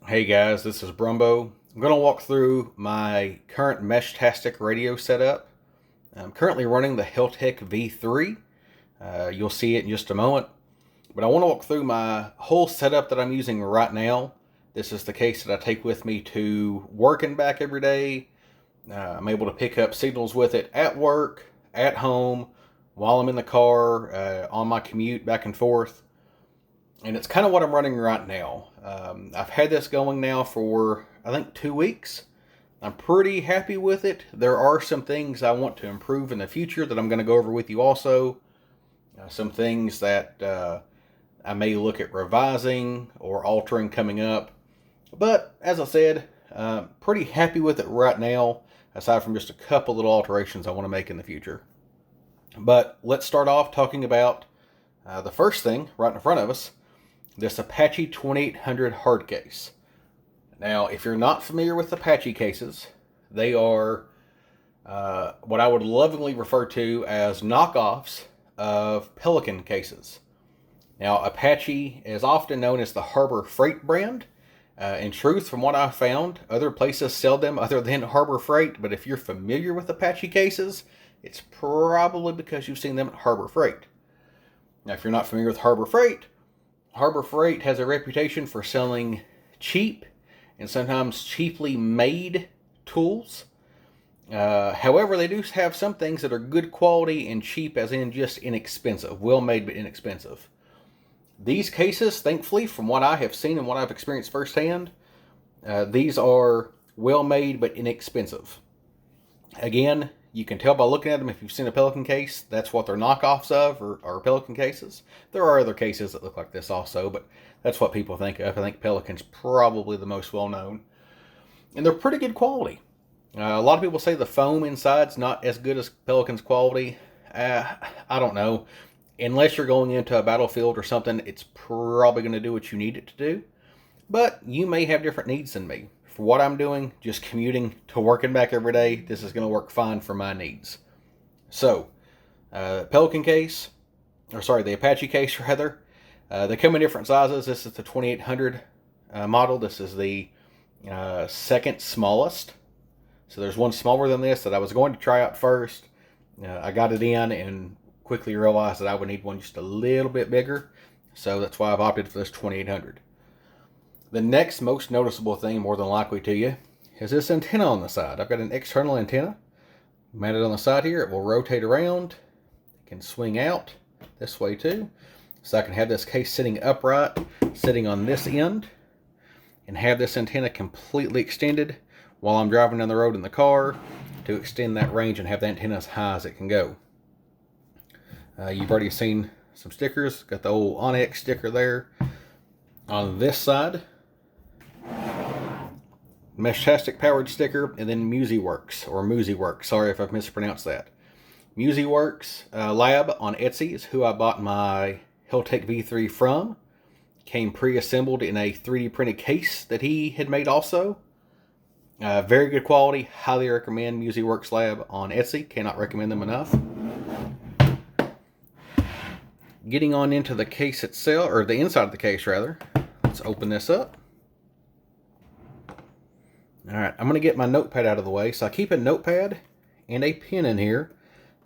Hey guys, this is Brumbo. I'm going to walk through my current Meshtastic radio setup. I'm currently running the Heltec V3. You'll see it in just a moment. But I want to walk through my whole setup that I'm using right now. This is the case that I take with me to work and back every day. I'm able to pick up signals with it at work, at home, while I'm in the car, on my commute back and forth. And it's kind of what I'm running right now. I've had this going now for, I think, 2 weeks. I'm pretty happy with it. There are some things I want to improve in the future that I'm going to go over with you also. Some things that I may look at revising or altering coming up. But as I said, pretty happy with it right now, aside from just a couple little alterations I want to make in the future. But let's start off talking about the first thing right in front of us, this Apache 2800 hard case. Now, if you're not familiar with Apache cases, they are what I would lovingly refer to as knockoffs of Pelican cases. Now, Apache is often known as the Harbor Freight brand. In truth, from what I've found, other places sell them other than Harbor Freight, but if you're familiar with Apache cases, it's probably because you've seen them at Harbor Freight. Now, if you're not familiar with Harbor Freight has a reputation for selling cheap and sometimes cheaply made tools. However, they do have some things that are good quality and cheap, as in just inexpensive, well made but inexpensive. These cases, thankfully, from what I have seen and what I've experienced firsthand, these are well made but inexpensive. Again, you can tell by looking at them if you've seen a Pelican case, that's what they're knockoffs of, or Pelican cases. There are other cases that look like this also, but that's what people think of. I think Pelican's probably the most well known. And they're pretty good quality. A lot of people say the foam inside's not as good as Pelican's quality. I don't know. Unless you're going into a battlefield or something, it's probably going to do what you need it to do. But you may have different needs than me. For what I'm doing, just commuting to work and back every day, this is going to work fine for my needs. So, Pelican case, or sorry, the Apache case rather, they come in different sizes. This is the 2800 model. This is the second smallest. So there's one smaller than this that I was going to try out first. I got it in and quickly realized that I would need one just a little bit bigger. So that's why I've opted for this 2800. The next most noticeable thing, more than likely to you, is this antenna on the side. I've got an external antenna mounted on the side here. It will rotate around. It can swing out this way too. So I can have this case sitting upright, sitting on this end, and have this antenna completely extended while I'm driving down the road in the car to extend that range and have the antenna as high as it can go. You've already seen some stickers. Got the old Onyx sticker there. On this side, Meshtastic powered sticker, and then MusiWorks. Sorry if I've mispronounced that. MusiWorks Lab on Etsy is who I bought my Heltec V3 from. Came pre-assembled in a 3D printed case that he had made also. Very good quality. Highly recommend MusiWorks Lab on Etsy. Cannot recommend them enough. Getting on into the case itself, or the inside of the case rather. Let's open this up. Alright, I'm going to get my notepad out of the way. So I keep a notepad and a pen in here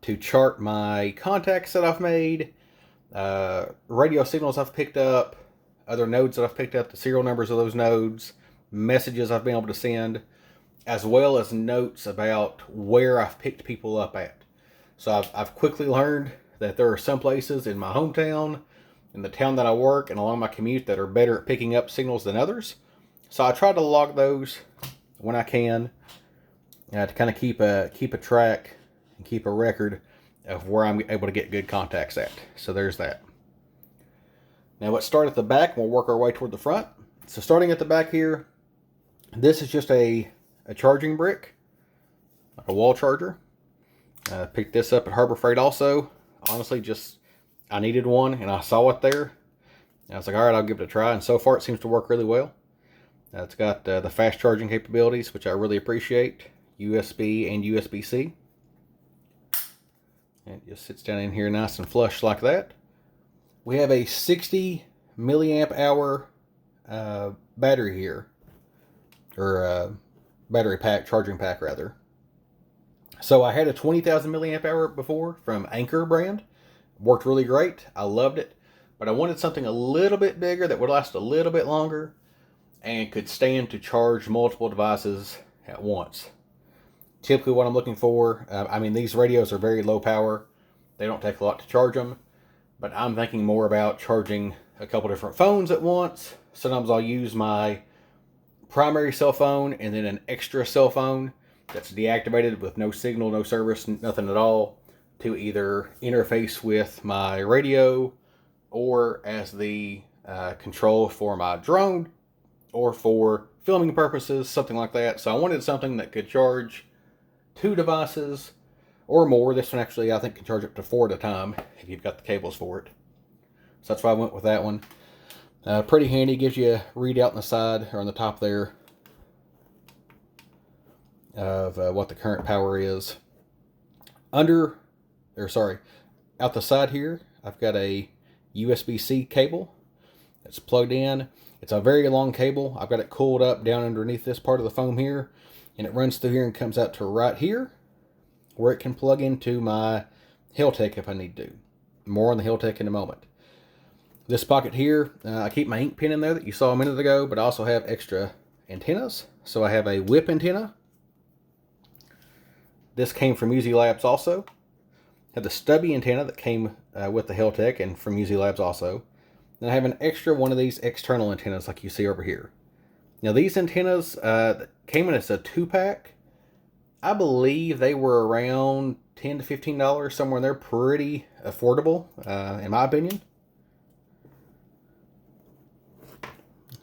to chart my contacts that I've made, radio signals I've picked up, other nodes that I've picked up, the serial numbers of those nodes, messages I've been able to send, as well as notes about where I've picked people up at. So I've quickly learned that there are some places in my hometown, in the town that I work, and along my commute that are better at picking up signals than others. So I try to log those when I can to kind of keep a track and keep a record of where I'm able to get good contacts at. So there's that. Now let's start at the back and we'll work our way toward the front. So starting at the back here, this is just a charging brick, like a wall charger. Picked this up at Harbor Freight also. Honestly, I needed one and I saw it there. I was like, all right, I'll give it a try. And so far it seems to work really well. It's got the fast charging capabilities, which I really appreciate. USB and USB-C. And it just sits down in here nice and flush like that. We have a 60 milliamp hour battery here. or battery pack, charging pack rather. So I had a 20,000 milliamp hour before from Anchor brand. Worked really great. I loved it. But I wanted something a little bit bigger that would last a little bit longer and could stand to charge multiple devices at once. Typically what I'm looking for, I mean, these radios are very low power. They don't take a lot to charge them. But I'm thinking more about charging a couple different phones at once. Sometimes I'll use my primary cell phone and then an extra cell phone that's deactivated with no signal, no service, nothing at all, to either interface with my radio or as the control for my drone or for filming purposes, something like that. So I wanted something that could charge 2 devices or more. This one actually I think can charge up to 4 at a time if you've got the cables for it. So that's why I went with that one. Pretty handy, gives you a readout on the side or on the top there of what the current power is. Out the side here, I've got a USB-C cable that's plugged in. It's a very long cable. I've got it coiled up down underneath this part of the foam here, and it runs through here and comes out to right here, where it can plug into my Heltec if I need to. More on the Heltec in a moment. This pocket here, I keep my ink pen in there that you saw a minute ago, but I also have extra antennas. So I have a whip antenna. This came from UZ Labs also. I have the stubby antenna that came with the Heltec and from UZ Labs also. Then I have an extra one of these external antennas like you see over here. Now these antennas came in as a 2-pack. I believe they were around $10 to $15, somewhere in there. Pretty affordable, in my opinion.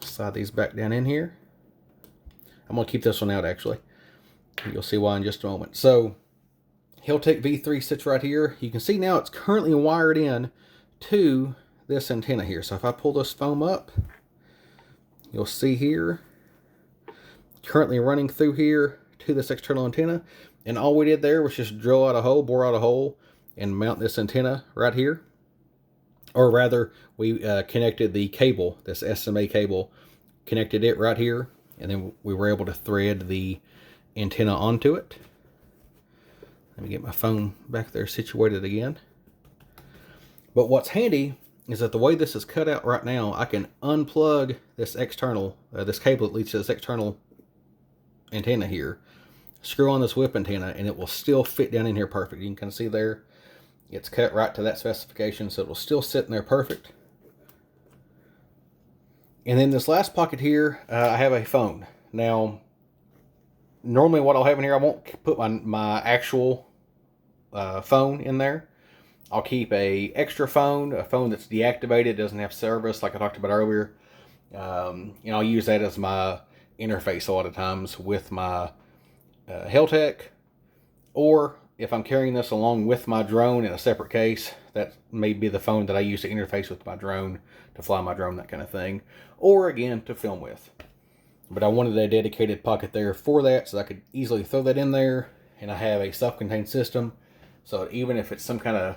Slide these back down in here. I'm going to keep this one out actually. You'll see why in just a moment. So, Heltec V3 sits right here. You can see now it's currently wired in to this antenna here. So if I pull this foam up, you'll see here, currently running through here to this external antenna. And all we did there was just drill out a hole, bore out a hole, and mount this antenna right here. Or rather, we connected the cable, this SMA cable, connected it right here, and then we were able to thread the antenna onto it. Let me get my phone back there situated again. But what's handy is that the way this is cut out right now, I can unplug this external, this cable that leads to this external antenna here, screw on this whip antenna, and it will still fit down in here perfect. You can kind of see there, it's cut right to that specification, so it will still sit in there perfect. And then this last pocket here, I have a phone. Now, normally what I'll have in here, I won't put my actual phone in there. I'll keep a extra phone, a phone that's deactivated, doesn't have service like I talked about earlier. And I'll use that as my interface a lot of times with my Heltec. Or if I'm carrying this along with my drone in a separate case, that may be the phone that I use to interface with my drone, to fly my drone, that kind of thing. Or again, to film with. But I wanted a dedicated pocket there for that so I could easily throw that in there. And I have a self-contained system. So even if it's some kind of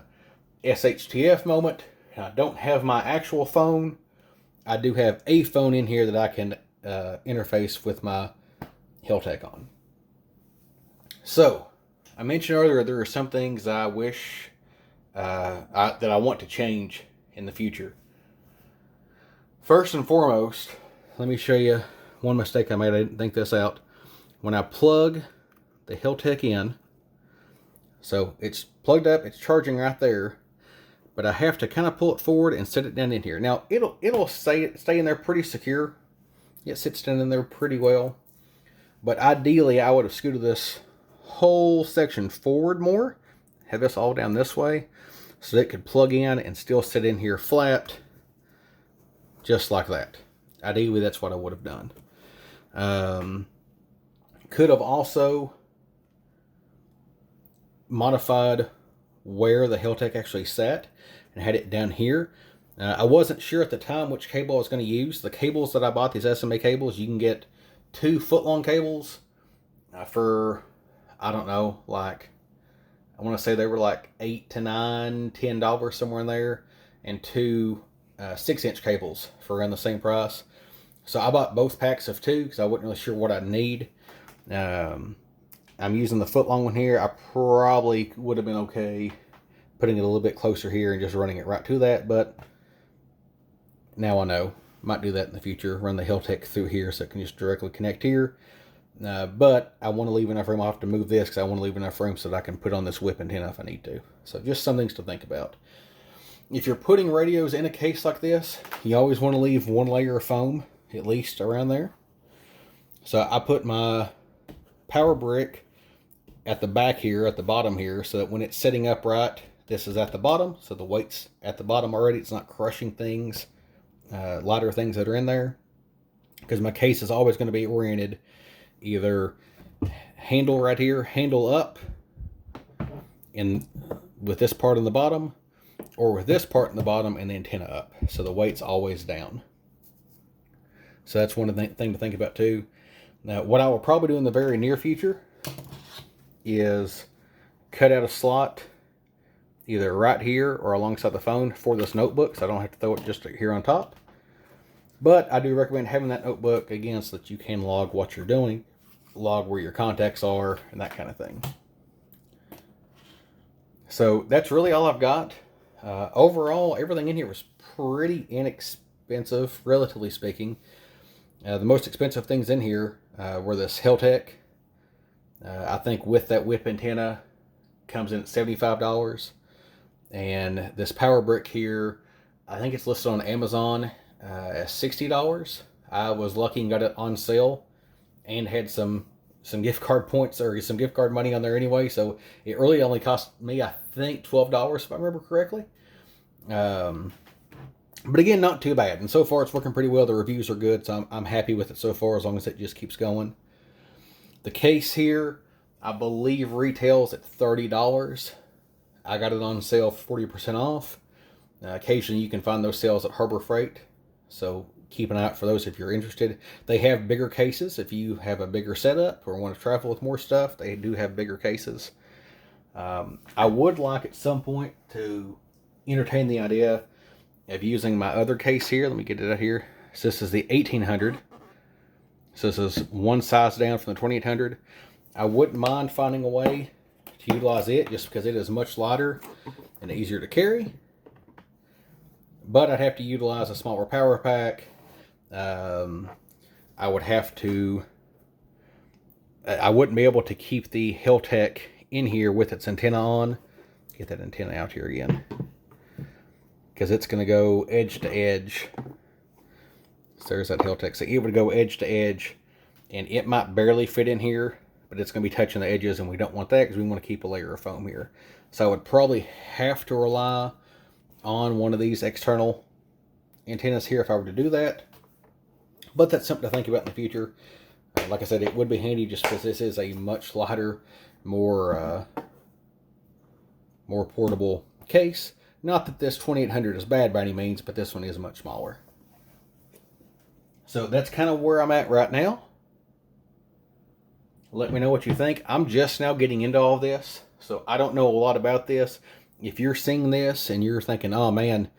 SHTF moment, and I don't have my actual phone, I do have a phone in here that I can interface with my Heltec on. So, I mentioned earlier there are some things I wish that I want to change in the future. First and foremost, let me show you one mistake I made. I didn't think this out. When I plug the Heltec in, so it's plugged up, it's charging right there, but I have to kind of pull it forward and set it down in here. Now it'll stay in there pretty secure. It sits down in there pretty well, but ideally I would have scooted this whole section forward more, have this all down this way, so that it could plug in and still sit in here flat, just like that. Ideally, that's what I would have done. Could have also modified where the Heltec actually sat and had it down here. I wasn't sure at the time which cable I was going to use. The cables that I bought, these SMA cables, you can get 2 foot-long cables for, I don't know, like, I want to say they were like $8 to $9, $10 somewhere in there, and 2 6-inch cables for around the same price. So I bought both packs of 2 because I wasn't really sure what I'd need. I'm using the foot-long one here. I probably would have been okay putting it a little bit closer here and just running it right to that, but now I know. Might do that in the future, run the Heltec through here so it can just directly connect here. But I want to leave enough room. I'll have to move this because I want to leave enough room so that I can put on this whip antenna if I need to. So just some things to think about. If you're putting radios in a case like this, you always want to leave one layer of foam, at least around there. So I put my power brick at the back here, at the bottom here, so that when it's sitting upright, this is at the bottom, so the weight's at the bottom already. It's not crushing things, lighter things that are in there, because my case is always going to be oriented either handle right here, handle up, in with this part on the bottom, or with this part in the bottom and the antenna up, so the weight's always down. So that's one thing to think about too. Now, what I will probably do in the very near future is cut out a slot either right here or alongside the phone for this notebook, so I don't have to throw it just here on top. But I do recommend having that notebook, again, so that you can log what you're doing, log where your contacts are, and that kind of thing. So that's really all I've got. Overall, everything in here was pretty inexpensive, relatively speaking. The most expensive things in here were this Heltec. I think with that whip antenna comes in at $75. And this power brick here, I think it's listed on Amazon as $60. I was lucky and got it on sale and had some gift card points or some gift card money on there anyway. So it really only cost me, I think, $12 if I remember correctly. But again, not too bad. And so far it's working pretty well. The reviews are good, so I'm happy with it so far, as long as it just keeps going. The case here, I believe, retails at $30. I got it on sale 40% off. Occasionally you can find those sales at Harbor Freight, so keep an eye out for those if you're interested. They have bigger cases. If you have a bigger setup or want to travel with more stuff, they do have bigger cases. I would like at some point to entertain the idea of using my other case here. Let me get it out here. So this is the 1800. So this is one size down from the 2800. I wouldn't mind finding a way to utilize it just because it is much lighter and easier to carry. But I'd have to utilize a smaller power pack. I would have to... I wouldn't be able to keep the Heltec in here with its antenna on. Get that antenna out here again, because it's going to go edge to edge. So there's that Heltec. So it would go edge to edge, and it might barely fit in here, but it's going to be touching the edges, and we don't want that because we want to keep a layer of foam here. So I would probably have to rely on one of these external antennas here if I were to do that. But that's something to think about in the future. Like I said, it would be handy just because this is a much lighter, more portable case. Not that this 2800 is bad by any means, but this one is much smaller. So that's kind of where I'm at right now. Let me know what you think. I'm just now getting into all this, so I don't know a lot about this. If you're seeing this and you're thinking, oh man,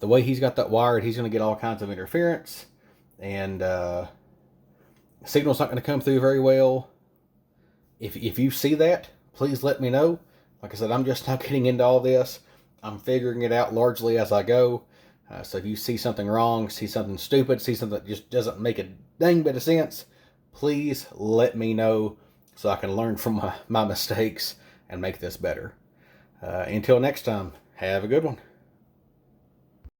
the way he's got that wired, he's going to get all kinds of interference, and signal's not going to come through very well. If you see that, please let me know. Like I said, I'm just now getting into all this. I'm figuring it out largely as I go. So if you see something wrong, see something stupid, see something that just doesn't make a dang bit of sense, please let me know so I can learn from my mistakes and make this better. Until next time, have a good one.